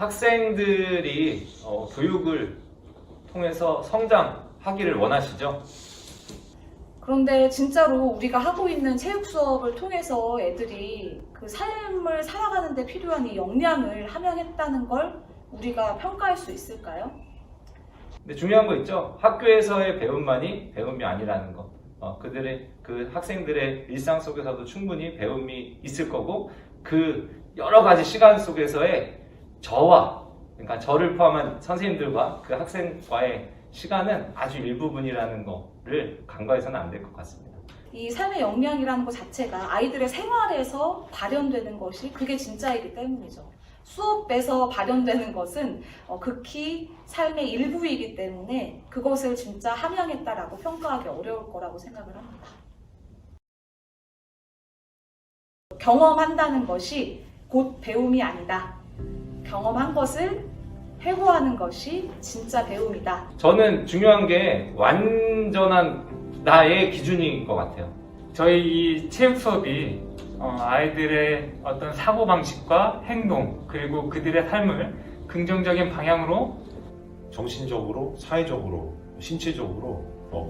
학생들이 교육을 통해서 성장하기를 원하시죠? 그런데 진짜로 우리가 하고 있는 체육 수업을 통해서 애들이 그 삶을 살아가는 데 필요한 이 역량을 함양했다는 걸 우리가 평가할 수 있을까요? 근데 중요한 거 있죠? 학교에서의 배움만이 배움이 아니라는 거. 그 학생들의 일상 속에서도 충분히 배움이 있을 거고, 그 여러 가지 시간 속에서의 그러니까 저를 포함한 선생님들과 그 학생과의 시간은 아주 일부분이라는 거를 간과해서는 안 될 것 같습니다. 이 삶의 역량이라는 것 자체가 아이들의 생활에서 발현되는 것이 그게 진짜이기 때문이죠. 수업에서 발현되는 것은 극히 삶의 일부이기 때문에 그것을 진짜 함양했다라고 평가하기 어려울 거라고 생각을 합니다. 경험한다는 것이 곧 배움이 아니다. 경험한 것을 회고하는 것이 진짜 배움이다. 저는 중요한 게 완전한 나의 기준인 것 같아요. 저희 이 체육 수업이 아이들의 어떤 사고방식과 행동, 그리고 그들의 삶을 긍정적인 방향으로 정신적으로, 사회적으로, 신체적으로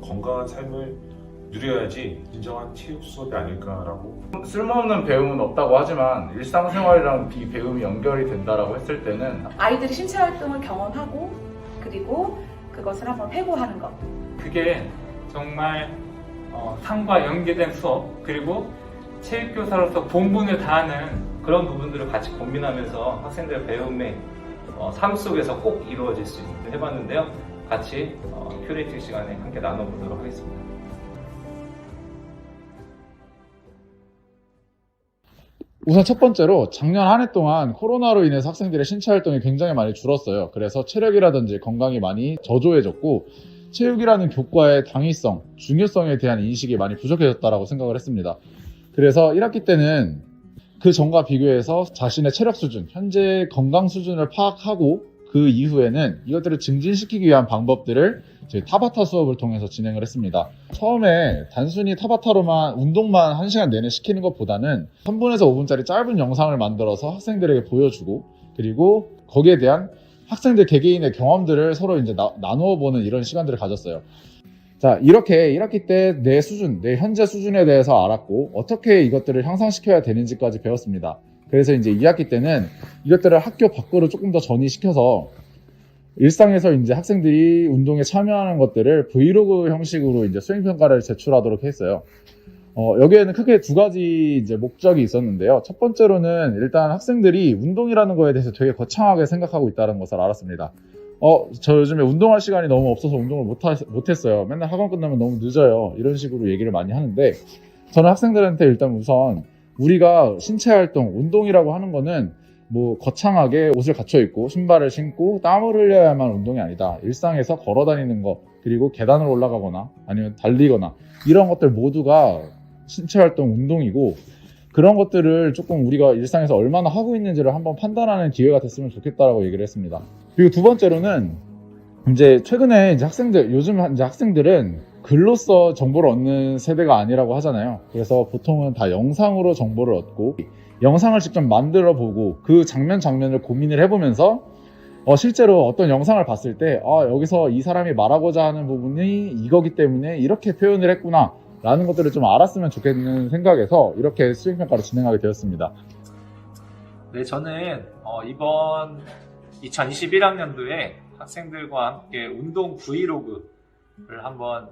건강한 삶을 누려야지 진정한 체육 수업이 아닐까라고. 쓸모없는 배움은 없다고 하지만 일상생활이랑 이 배움이 연결이 된다라고 했을 때는 아이들이 신체 활동을 경험하고 그리고 그것을 한번 회고하는 것. 그게 정말 삶과 연계된 수업, 그리고 체육교사로서 본분을 다하는 그런 부분들을 같이 고민하면서 학생들의 배움의 삶 속에서 꼭 이루어질 수 있는 해봤는데요. 같이 큐레이팅 시간에 함께 나눠보도록 하겠습니다. 우선 첫 번째로 작년 한 해 동안 코로나로 인해서 학생들의 신체 활동이 굉장히 많이 줄었어요. 그래서 체력이라든지 건강이 많이 저조해졌고 체육이라는 교과의 당위성, 중요성에 대한 인식이 많이 부족해졌다고 생각을 했습니다. 그래서 1학기 때는 그 전과 비교해서 자신의 체력 수준, 현재 건강 수준을 파악하고 그 이후에는 이것들을 증진시키기 위한 방법들을 저희 타바타 수업을 통해서 진행을 했습니다. 처음에 단순히 타바타로만 운동만 1시간 내내 시키는 것보다는 3분에서 5분짜리 짧은 영상을 만들어서 학생들에게 보여주고 그리고 거기에 대한 학생들 개개인의 경험들을 서로 이제 나누어 보는 이런 시간들을 가졌어요. 자, 이렇게 1학기 때 내 수준, 내 현재 수준에 대해서 알았고 어떻게 이것들을 향상시켜야 되는지까지 배웠습니다. 그래서 이제 2학기 때는 이것들을 학교 밖으로 조금 더 전이시켜서 일상에서 이제 학생들이 운동에 참여하는 것들을 브이로그 형식으로 이제 수행평가를 제출하도록 했어요. 여기에는 크게 두 가지 이제 목적이 있었는데요. 첫 번째로는 일단 학생들이 운동이라는 거에 대해서 되게 거창하게 생각하고 있다는 것을 알았습니다. 저 요즘에 운동할 시간이 너무 없어서 운동을 못했어요. 맨날 학원 끝나면 너무 늦어요. 이런 식으로 얘기를 많이 하는데 저는 학생들한테 일단 우선 우리가 신체 활동, 운동이라고 하는 거는 뭐 거창하게 옷을 갖춰 입고 신발을 신고 땀을 흘려야만 운동이 아니다. 일상에서 걸어 다니는 거, 그리고 계단을 올라가거나 아니면 달리거나 이런 것들 모두가 신체 활동, 운동이고 그런 것들을 조금 우리가 일상에서 얼마나 하고 있는지를 한번 판단하는 기회가 됐으면 좋겠다라고 얘기를 했습니다. 그리고 두 번째로는 이제 최근에 이제 요즘 이제 학생들은 글로써 정보를 얻는 세대가 아니라고 하잖아요. 그래서 보통은 다 영상으로 정보를 얻고 영상을 직접 만들어 보고 그 장면을 고민을 해보면서 실제로 어떤 영상을 봤을 때 여기서 이 사람이 말하고자 하는 부분이 이거기 때문에 이렇게 표현을 했구나 라는 것들을 좀 알았으면 좋겠는 생각에서 이렇게 수행평가를 진행하게 되었습니다. 네, 저는 이번 2021학년도에 학생들과 함께 운동 브이로그를 한번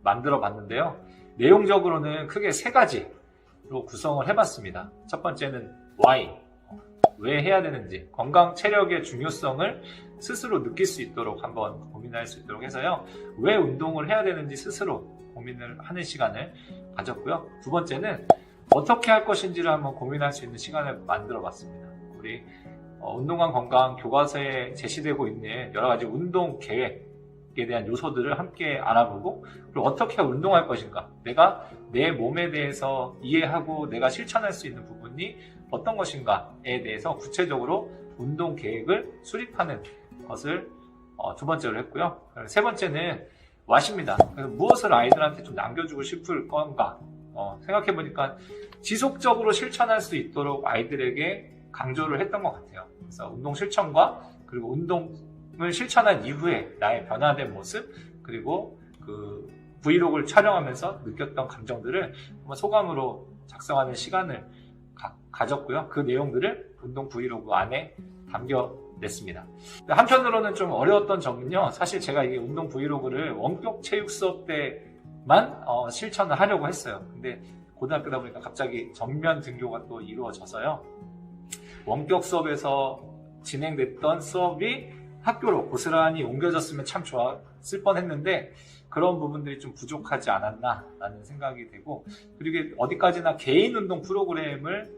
만들어 봤는데요. 내용적으로는 크게 3가지로 구성을 해봤습니다. 첫 번째는 Why, 왜 해야 되는지, 건강 체력의 중요성을 스스로 느낄 수 있도록 한번 고민할 수 있도록 해서요. 왜 운동을 해야 되는지 스스로 고민을 하는 시간을 가졌고요. 두 번째는 어떻게 할 것인지를 한번 고민할 수 있는 시간을 만들어 봤습니다. 우리 운동과 건강 교과서에 제시되고 있는 여러 가지 운동 계획에 대한 요소들을 함께 알아보고 그리고 어떻게 운동할 것인가, 내가 내 몸에 대해서 이해하고 내가 실천할 수 있는 부분이 어떤 것인가에 대해서 구체적으로 운동 계획을 수립하는 것을 두 번째로 했고요. 세 번째는 what입니다. 무엇을 아이들한테 좀 남겨주고 싶을 건가 생각해보니까 지속적으로 실천할 수 있도록 아이들에게 강조를 했던 것 같아요. 그래서 운동 실천과 그리고 운동을 실천한 이후에 나의 변화된 모습 그리고 그 브이로그를 촬영하면서 느꼈던 감정들을 한번 소감으로 작성하는 시간을 가졌고요. 그 내용들을 운동 브이로그 안에 담겨냈습니다. 한편으로는 좀 어려웠던 점은요. 사실 제가 이 운동 브이로그를 원격 체육 수업 때만 실천을 하려고 했어요. 근데 고등학교다 보니까 갑자기 전면 등교가 또 이루어져서요. 원격 수업에서 진행됐던 수업이 학교로 고스란히 옮겨졌으면 참 좋았을 뻔했는데 그런 부분들이 좀 부족하지 않았나라는 생각이 되고 그리고 어디까지나 개인 운동 프로그램을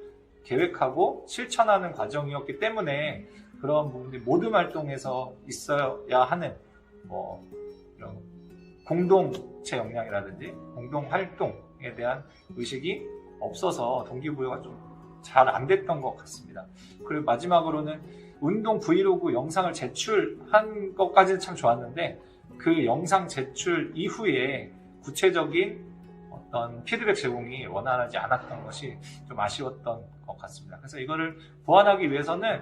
계획하고 실천하는 과정이었기 때문에 그런 부분들이 모든 활동에서 있어야 하는 이런 공동체 역량이라든지 공동 활동에 대한 의식이 없어서 동기부여가 좀 잘 안 됐던 것 같습니다. 그리고 마지막으로는 운동 브이로그 영상을 제출한 것까지는 참 좋았는데 그 영상 제출 이후에 구체적인 어떤 피드백 제공이 원활하지 않았던 것이 좀 아쉬웠던 것 같습니다. 그래서 이거를 보완하기 위해서는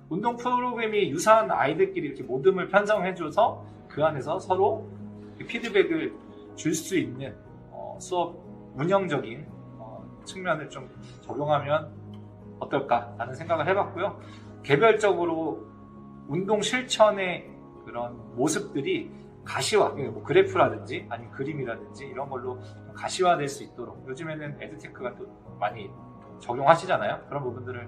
운동 프로그램이 유사한 아이들끼리 이렇게 모듬을 편성해줘서 그 안에서 서로 피드백을 줄 수 있는 수업 운영적인 측면을 좀 적용하면 어떨까라는 생각을 해봤고요. 개별적으로 운동 실천의 그런 모습들이 가시화, 뭐 그래프라든지 아니면 그림이라든지 이런 걸로 가시화될 수 있도록 요즘에는 에듀테크가 또 많이 적용하시잖아요. 그런 부분들을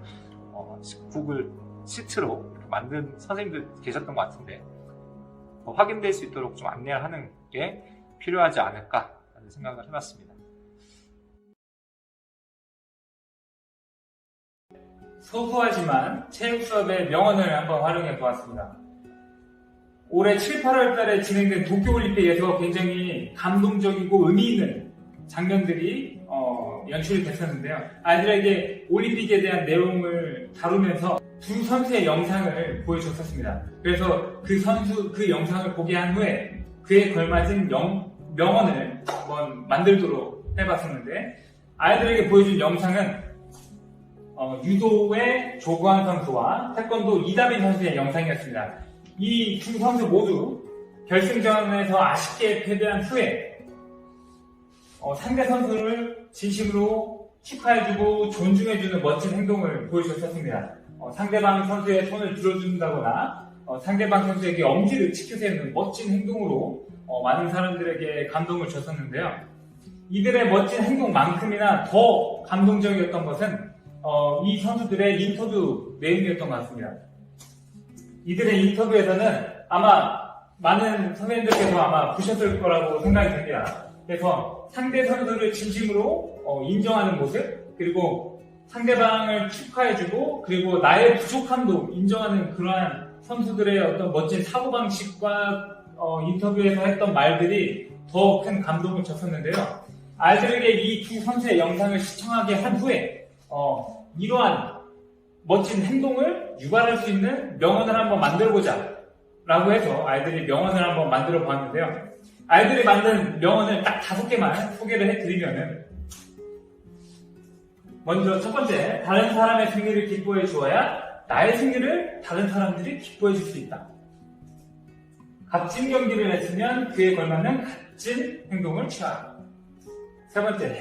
구글 시트로 만든 선생님들 계셨던 것 같은데 확인될 수 있도록 좀 안내를 하는 게 필요하지 않을까라는 생각을 해봤습니다. 소소하지만 체육 수업의 명언을 한번 활용해 보았습니다. 올해 7, 8월 달에 진행된 도쿄올림픽에서 굉장히 감동적이고 의미 있는 장면들이 연출이 됐었는데요. 아이들에게 올림픽에 대한 내용을 다루면서 두 선수의 영상을 보여줬었습니다. 그래서 그 영상을 보게 한 후에 그에 걸맞은 명언을 한번 만들도록 해봤었는데 아이들에게 보여준 영상은 유도의 조구환 선수와 태권도 이다민 선수의 영상이었습니다. 이 두 선수 모두 결승전에서 아쉽게 패배한 후에 상대 선수를 진심으로 축하해주고 존중해주는 멋진 행동을 보여줬었습니다. 상대방 선수의 손을 들어준다거나 상대방 선수에게 엄지를 치켜세우는 멋진 행동으로 많은 사람들에게 감동을 줬었는데요. 이들의 멋진 행동만큼이나 더 감동적이었던 것은 이 선수들의 인터뷰 내용이었던 것 같습니다. 이들의 인터뷰에서는 아마 많은 선생님들께서 아마 보셨을 거라고 생각이 됩니다. 그래서 상대 선수를 진심으로 인정하는 모습, 그리고 상대방을 축하해주고, 그리고 나의 부족함도 인정하는 그러한 선수들의 어떤 멋진 사고방식과 인터뷰에서 했던 말들이 더 큰 감동을 줬었는데요. 아이들에게 이 두 선수의 영상을 시청하게 한 후에 이러한 멋진 행동을 유발할 수 있는 명언을 한번 만들어보자 라고 해서 아이들이 명언을 한번 만들어 보았는데요. 아이들이 만든 명언을 딱 5개만 소개를 해드리면은 먼저 첫 번째, 다른 사람의 승리를 기뻐해 주어야 나의 승리를 다른 사람들이 기뻐해 줄 수 있다. 값진 경기를 했으면 그에 걸맞는 값진 행동을 취하라. 세 번째,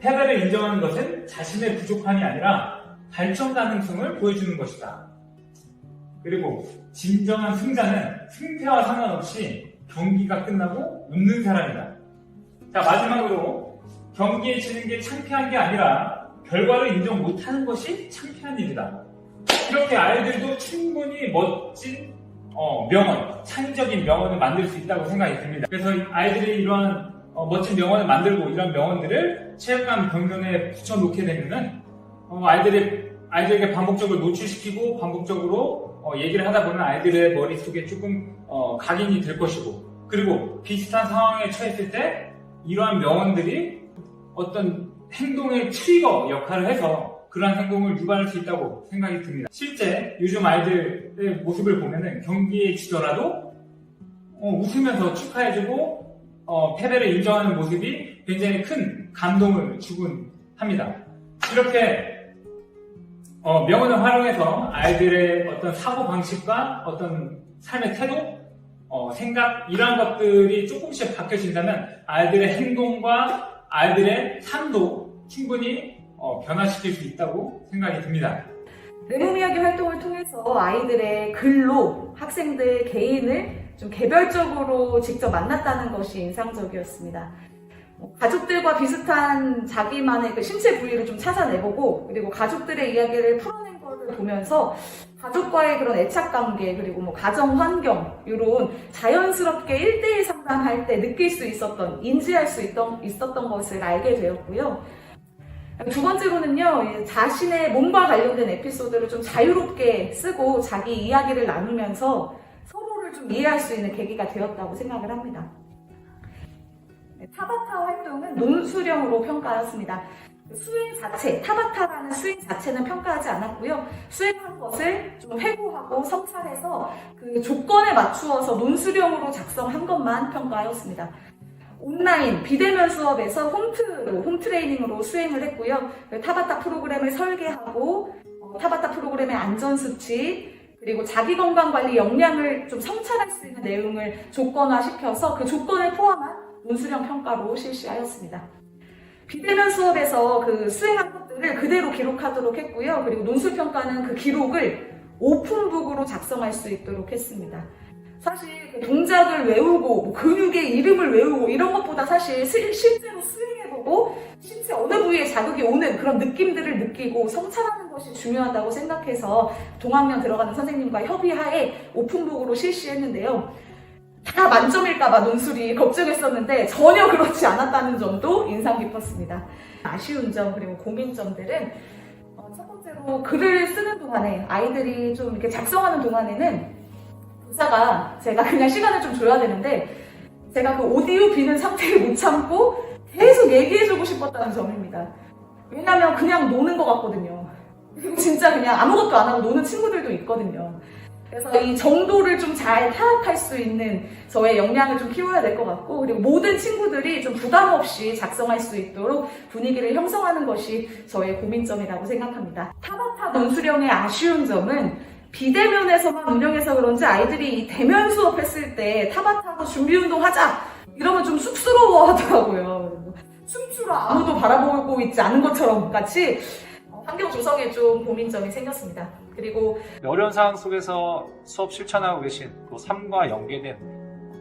패배를 인정하는 것은 자신의 부족함이 아니라 발전 가능성을 보여주는 것이다. 그리고 진정한 승자는 승패와 상관없이 경기가 끝나고 웃는 사람이다. 자, 마지막으로 경기에 지는 게 창피한 게 아니라 결과를 인정 못하는 것이 창피한 일이다. 이렇게 아이들도 충분히 멋진 명언, 창의적인 명언을 만들 수 있다고 생각이 듭니다. 그래서 아이들이 이러한 멋진 명언을 만들고 이런 명언들을 체육관 변경에 붙여놓게 되면은 아이들에게 반복적으로 노출시키고 반복적으로 얘기를 하다 보면 아이들의 머릿속에 조금 각인이 될 것이고, 그리고 비슷한 상황에 처했을 때 이러한 명언들이 어떤 행동의 트리거 역할을 해서 그러한 행동을 유발할 수 있다고 생각이 듭니다. 실제 요즘 아이들의 모습을 보면은 경기에 지더라도 웃으면서 축하해주고 패배를 인정하는 모습이 굉장히 큰 감동을 주곤 합니다. 이렇게 명언을 활용해서 아이들의 어떤 사고 방식과 어떤 삶의 태도, 생각 이러한 것들이 조금씩 바뀌어진다면 아이들의 행동과 아이들의 삶도 충분히 변화시킬 수 있다고 생각이 듭니다. 내 몸 이야기 활동을 통해서 아이들의 글로 학생들 개인을 좀 개별적으로 직접 만났다는 것이 인상적이었습니다. 가족들과 비슷한 자기만의 그 신체 부위를 좀 찾아내보고, 그리고 가족들의 이야기를 풀어낸 것을 보면서 가족과의 그런 애착관계, 그리고 뭐 가정 환경, 이런 자연스럽게 1대1 상담할 때 느낄 수 있었던, 인지할 수 있었던 것을 알게 되었고요. 두 번째로는요, 자신의 몸과 관련된 에피소드를 좀 자유롭게 쓰고 자기 이야기를 나누면서 서로를 좀 이해할 수 있는 계기가 되었다고 생각을 합니다. 타바타 활동은 논수령으로 평가하였습니다. 수행 자체, 타바타라는 수행 자체는 평가하지 않았고요. 수행한 것을 좀 회고하고 성찰해서 그 조건에 맞추어서 논수령으로 작성한 것만 평가하였습니다. 온라인 비대면 수업에서 홈 트레이닝으로 수행을 했고요. 타바타 프로그램을 설계하고 타바타 프로그램의 안전수칙, 그리고 자기건강관리 역량을 좀 성찰할 수 있는 내용을 조건화시켜서 그 조건을 포함한 논수령 평가로 실시하였습니다. 비대면 수업에서 그 수행한 것들을 그대로 기록하도록 했고요. 그리고 논술평가는 그 기록을 오픈북으로 작성할 수 있도록 했습니다. 사실 그 동작을 외우고 근육의 이름을 외우고 이런 것보다 사실 실제로 수행해보고 신체 어느 부위에 자극이 오는 그런 느낌들을 느끼고 성찰하는 것이 중요하다고 생각해서 동학년 들어가는 선생님과 협의하에 오픈북으로 실시했는데요. 다 만점일까봐 논술이 걱정했었는데 전혀 그렇지 않았다는 점도 인상 깊었습니다. 아쉬운 점 그리고 고민점들은 첫 번째로 글을 쓰는 동안에 아이들이 좀 이렇게 작성하는 동안에는 교사가 제가 그냥 시간을 좀 줘야 되는데 제가 그 오디오 비는 상태를 못 참고 계속 얘기해주고 싶었다는 점입니다. 왜냐면 그냥 노는 것 같거든요. 그리고 진짜 그냥 아무것도 안 하고 노는 친구들도 있거든요. 그래서 이 정도를 좀 잘 파악할 수 있는 저의 역량을 좀 키워야 될 것 같고, 그리고 모든 친구들이 좀 부담 없이 작성할 수 있도록 분위기를 형성하는 것이 저의 고민점이라고 생각합니다. 타바타 논수령의 아쉬운 점은 비대면에서만 운영해서 그런지 아이들이 이 대면 수업했을 때 타바타로 준비운동 하자 이러면 좀 쑥스러워 하더라고요. 춤추러 아무도 바라보고 있지 않은 것처럼 같이 환경 조성에 좀 고민점이 생겼습니다. 그리고 어려운 상황 속에서 수업 실천하고 계신 또 삶과 연계된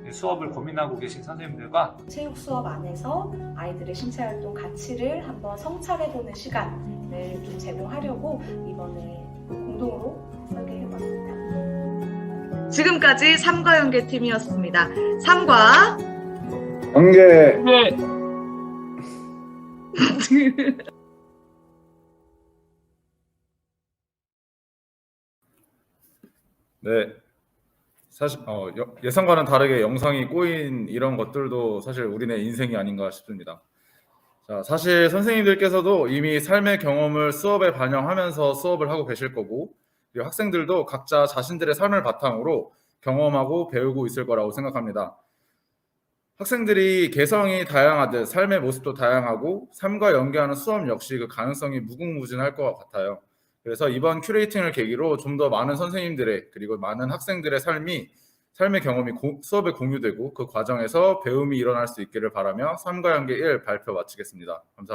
수업을 고민하고 계신 선생님들과 체육 수업 안에서 아이들의 신체 활동 가치를 한번 성찰해보는 시간을 좀 제공하려고 이번에 공동으로 설계해봤습니다. 지금까지 삼과 연계 팀이었습니다. 삼과 연계. 네, 사실 예상과는 다르게 영상이 꼬인 이런 것들도 사실 우리네 인생이 아닌가 싶습니다. 자, 사실 선생님들께서도 이미 삶의 경험을 수업에 반영하면서 수업을 하고 계실 거고, 그리고 학생들도 각자 자신들의 삶을 바탕으로 경험하고 배우고 있을 거라고 생각합니다. 학생들이 개성이 다양하듯 삶의 모습도 다양하고 삶과 연계하는 수업 역시 그 가능성이 무궁무진할 것 같아요. 그래서 이번 큐레이팅을 계기로 좀 더 많은 선생님들의 그리고 많은 학생들의 삶의 경험이 수업에 공유되고 그 과정에서 배움이 일어날 수 있기를 바라며 삶과 연계 1 발표 마치겠습니다. 감사합니다.